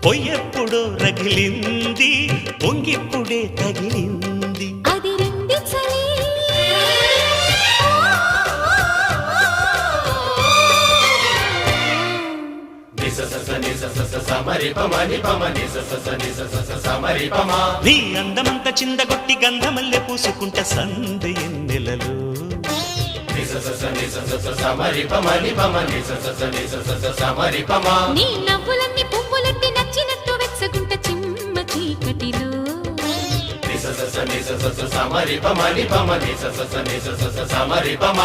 పొయ్యెప్పుడో రగిలింది పొంగిప్పుడే తగిలింది అది రండి చలి నీ అందమంత చిందగొట్టి గంధమల్లె పూసుకుంట సందు ఎన్నెలలో నీ నవ్వులన్నీ పువ్వులెత్తి నచ్చినట్టు వెచ్చగుంట చిమ్మ చీకటిలో సమరి పమ